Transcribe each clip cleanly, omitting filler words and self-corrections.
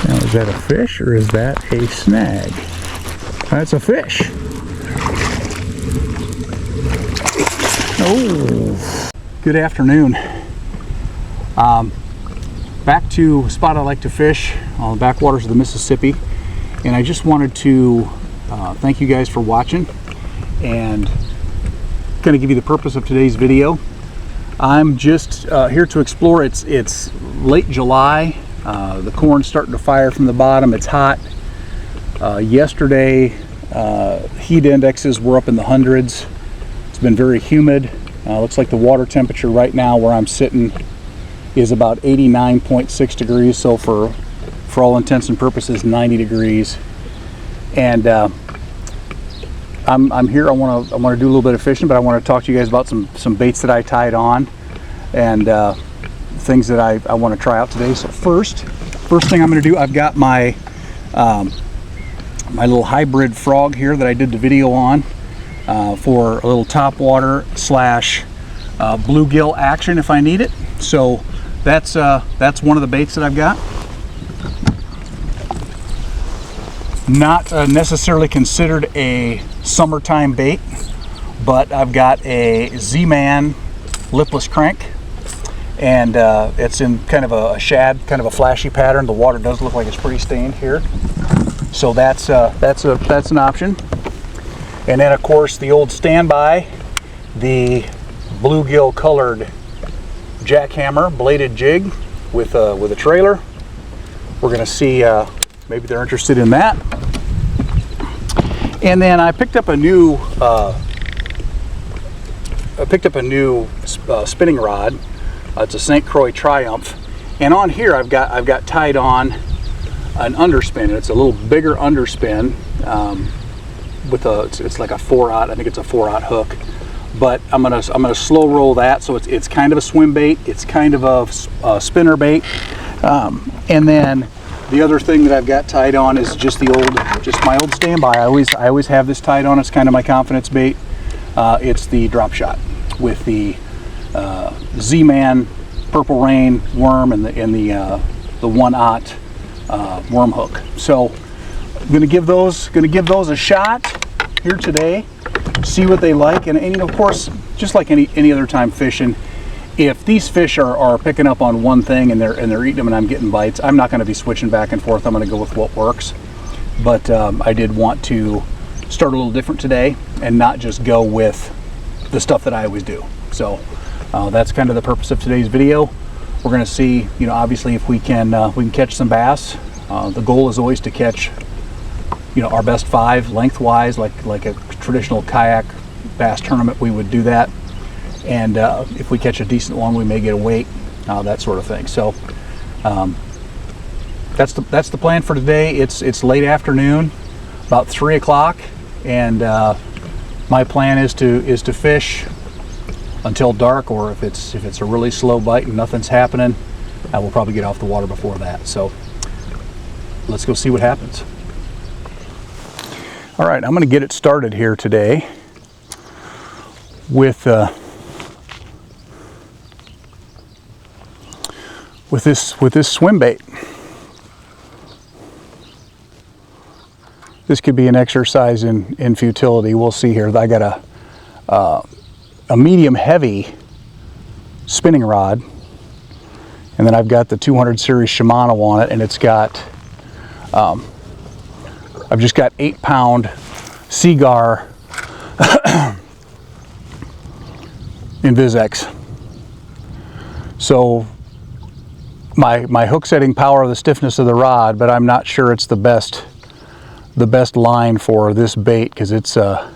Now, is that a fish or is that a snag? That's a fish. Oh, good afternoon. Back to a spot I like to fish on the backwaters of the Mississippi, and I just wanted to thank you guys for watching and kind of give you the purpose of today's video. I'm just here to explore. It's late July. The corn's starting to fire from the bottom. It's hot. Yesterday, heat indexes were up in the hundreds. It's been very humid. Looks like the water temperature right now where I'm sitting is about 89.6 degrees. So for all intents and purposes, 90 degrees. And I'm here. I want to do a little bit of fishing, but I want to talk to you guys about some baits that I tied on and things that I want to try out today. So first thing I'm going to do, I've got my my little hybrid frog here that I did the video on for a little topwater / bluegill action if I need it. So that's one of the baits that I've got. Not necessarily considered a summertime bait, but I've got a Z-Man lipless crank, and it's in kind of a shad, kind of a flashy pattern. The water does look like it's pretty stained here, so that's an option. And then of course the old standby, the bluegill colored jackhammer bladed jig with a trailer. We're gonna see maybe they're interested in that. And then I picked up a new spinning rod. It's a St. Croix Triumph, and on here I've got tied on an underspin. It's a little bigger underspin with it's like a 4/0. I think it's a 4/0 hook. But I'm gonna slow roll that, so it's kind of a swim bait. It's kind of a spinner bait. And then the other thing that I've got tied on is just my old standby. I always have this tied on. It's kind of my confidence bait. It's the drop shot with the Z-Man Purple Rain worm and the 1/0 worm hook. So I'm gonna give those a shot here today. See what they like, and of course, just like any other time fishing, if these fish are picking up on one thing and they're eating them and I'm getting bites, I'm not going to be switching back and forth. I'm going to go with what works. But I did want to start a little different today and not just go with the stuff that I always do. So that's kind of the purpose of today's video. We're going to see, obviously, if we can catch some bass. The goal is always to catch, our best 5 lengthwise, like a traditional kayak bass tournament. We would do that. And if we catch a decent one, we may get a weight, that sort of thing. So that's the plan for today. It's late afternoon, about 3 o'clock, and my plan is to fish until dark, or if it's a really slow bite and nothing's happening, I will probably get off the water before that. So let's go see what happens. All right, I'm going to get it started here today with this swim bait. This could be an exercise in futility. We'll see here. I got a medium heavy spinning rod, and then I've got the 200 series Shimano on it, and it's got I've just got 8-pound Seagar Invisex. So my hook setting power, the stiffness of the rod, but I'm not sure it's the best line for this bait, because it's a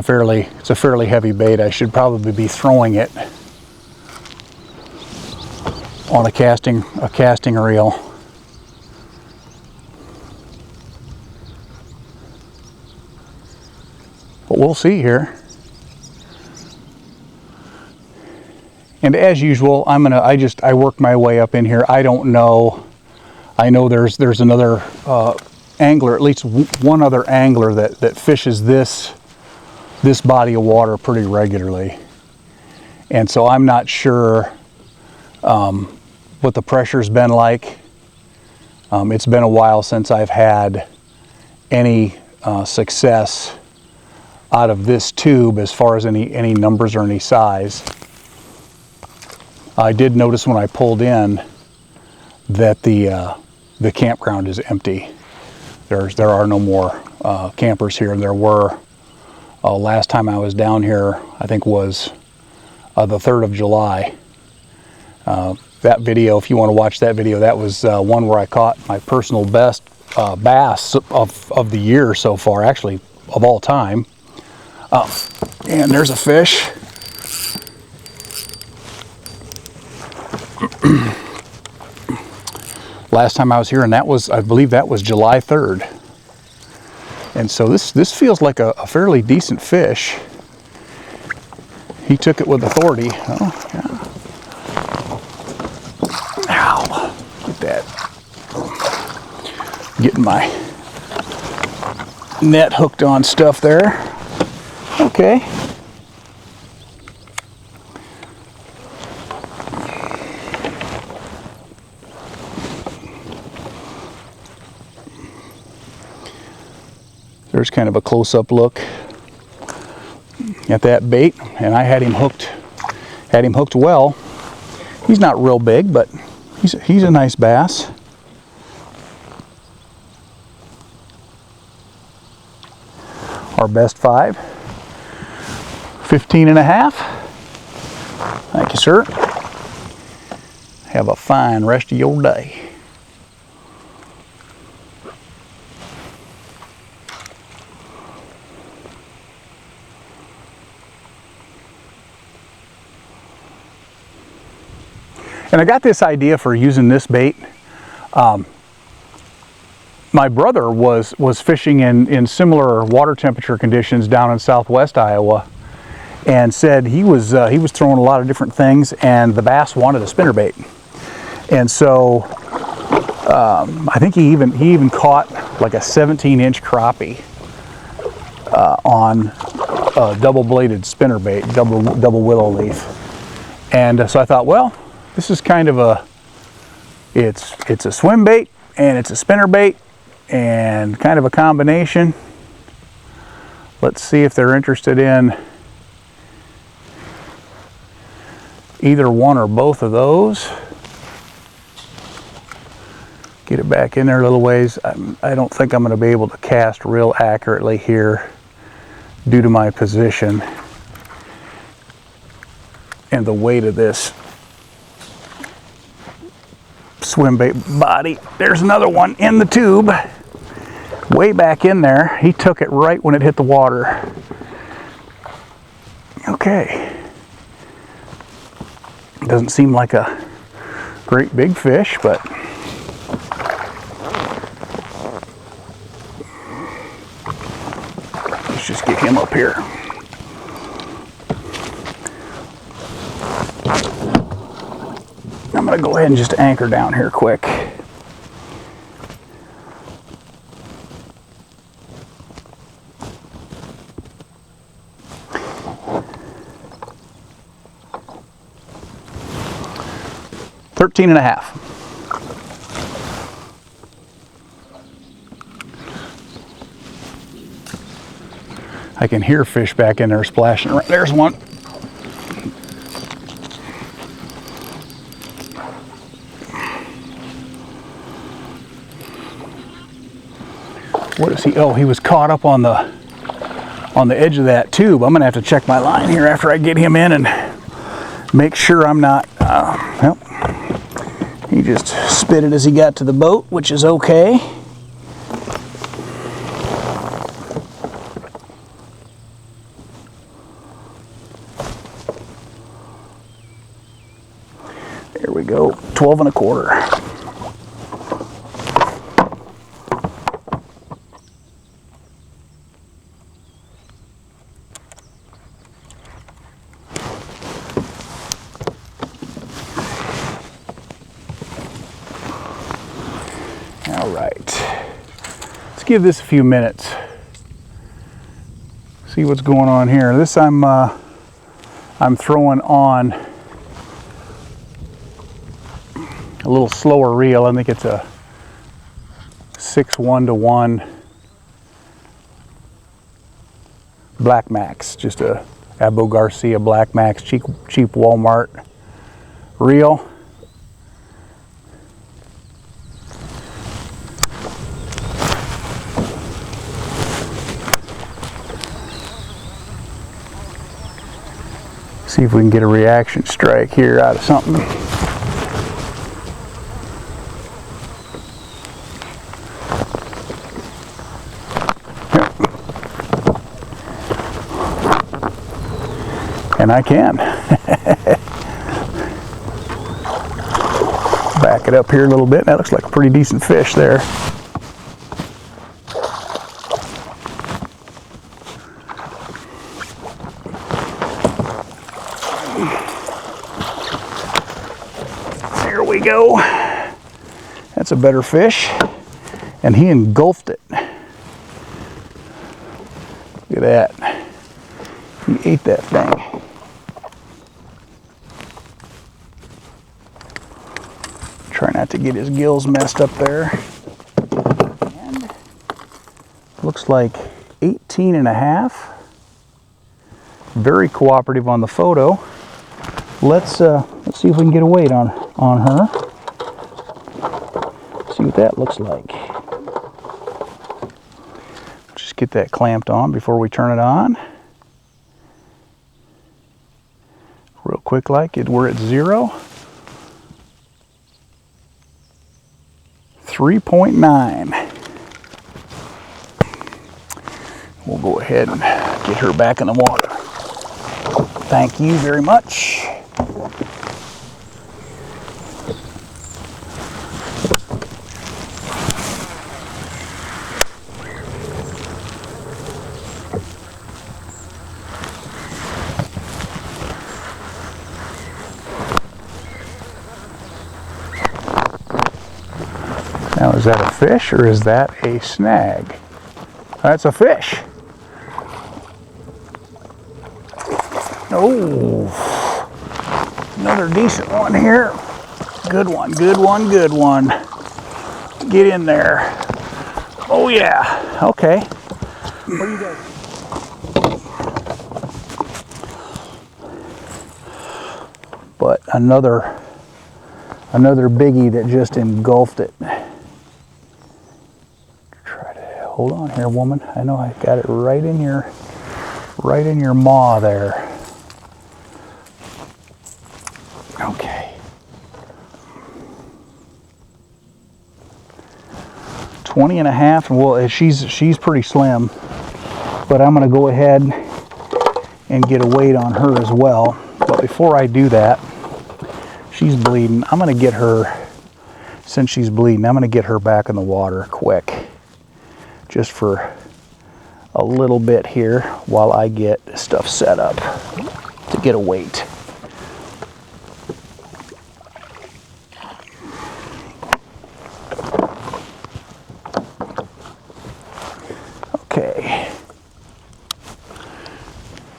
fairly heavy bait. I should probably be throwing it on a casting reel. But we'll see here. And as usual, I work my way up in here. I don't know. I know there's another angler, at least one other angler that fishes this body of water pretty regularly. And so I'm not sure what the pressure's been like. It's been a while since I've had any success out of this tube as far as any numbers or any size. I did notice when I pulled in that the campground is empty. There are no more campers here. There were last time I was down here, I think was the 3rd of July. That video, if you want to watch that video, that was one where I caught my personal best bass of the year so far, actually of all time. And there's a fish. Last time I was here, and that was, I believe that was July 3rd. And so this feels like a fairly decent fish. He took it with authority. Oh, yeah. Ow, get that. Getting my net hooked on stuff there. Okay. There's kind of a close-up look at that bait, and I had him hooked well. He's not real big, but he's a nice bass. Our best 5, 15.5. Thank you, sir. Have a fine rest of your day. And I got this idea for using this bait. My brother was fishing in similar water temperature conditions down in southwest Iowa, and said he was throwing a lot of different things, and the bass wanted a spinnerbait. And so I think he even caught like a 17-inch crappie on a double-bladed spinnerbait, double willow leaf. And so I thought, well, this is kind of it's a swim bait and it's a spinner bait and kind of a combination. Let's see if they're interested in either one or both of those. Get it back in there a little ways. I don't think I'm going to be able to cast real accurately here due to my position and the weight of this swim bait body. There's another one in the tube, way back in there. He took it right when it hit the water. Okay. Doesn't seem like a great big fish, but let's just get him up here. I'm going to go ahead and just anchor down here quick. $13.5. I can hear fish back in there splashing around. There's one. What is he? Oh, he was caught up on the edge of that tube. I'm gonna have to check my line here after I get him in and make sure I'm not. Well, he just spit it as he got to the boat, which is okay. There we go. 12 1/4. All right, let's give this a few minutes. See what's going on here. This I'm throwing on a little slower reel. I think it's a 6-1-1 Black Max, just a Abu Garcia Black Max, cheap Walmart reel. See if we can get a reaction strike here out of something. And I can. Back it up here a little bit. That looks like a pretty decent fish there. There we go. That's a better fish. And he engulfed it. Look at that. He ate that thing. Try not to get his gills messed up there. And looks like 18.5. Very cooperative on the photo. Let's see if we can get a weight on her. See what that looks like. Just get that clamped on before we turn it on. Real quick, like it. We're at 0. 3.9. We'll go ahead and get her back in the water. Thank you very much. Now, is that a fish or is that a snag? That's a fish. Oh, another decent one here. Good one, good one, good one. Get in there. Oh yeah, okay. What do you guys? But another biggie that just engulfed it. Hold on here, woman. I know I got it right in your maw there. Okay. 20.5, and well, she's pretty slim, but I'm gonna go ahead and get a weight on her as well. But before I do that, she's bleeding. I'm gonna get her, since she's bleeding, I'm gonna get her back in the water quick. Just for a little bit here while I get stuff set up to get a weight. Okay.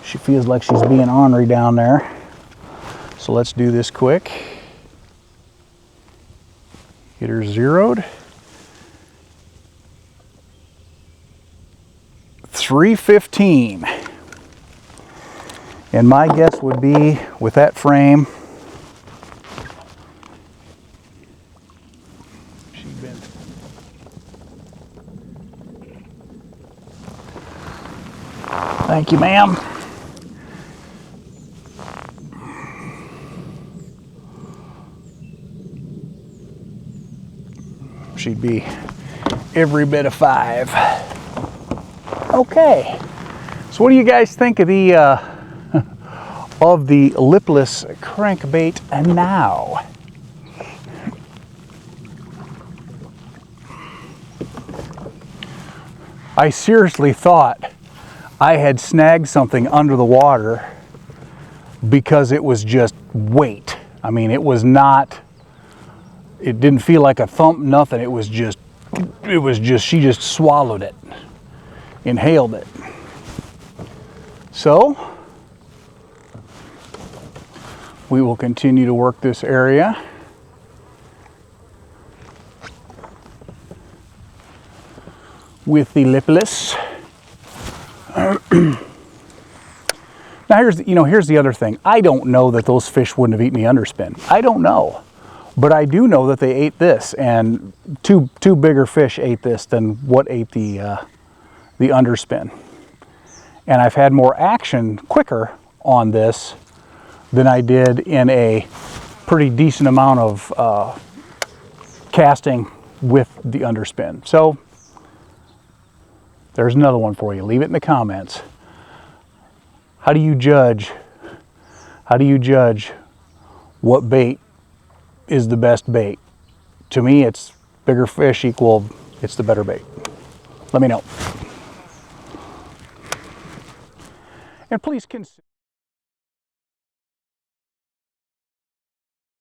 She feels like she's being ornery down there. So let's do this quick. Get her zeroed. 315. And my guess would be with that frame, she'd been thank you, ma'am. She'd be every bit of 5. Okay, so what do you guys think of the lipless crankbait now? I seriously thought I had snagged something under the water because it was just weight. I mean, it was not, it didn't feel like a thump, nothing. It was just, she just swallowed it. Inhaled it. So we will continue to work this area. with the lipless. Now here's the other thing. I don't know that those fish wouldn't have eaten the underspin. I don't know. But I do know that they ate this, and two bigger fish ate this than what ate the underspin. And I've had more action quicker on this than I did in a pretty decent amount of casting with the underspin. So there's another one for you. Leave it in the comments. How do you judge what bait is the best bait? To me, it's bigger fish equal it's the better bait. Let me know. And please consider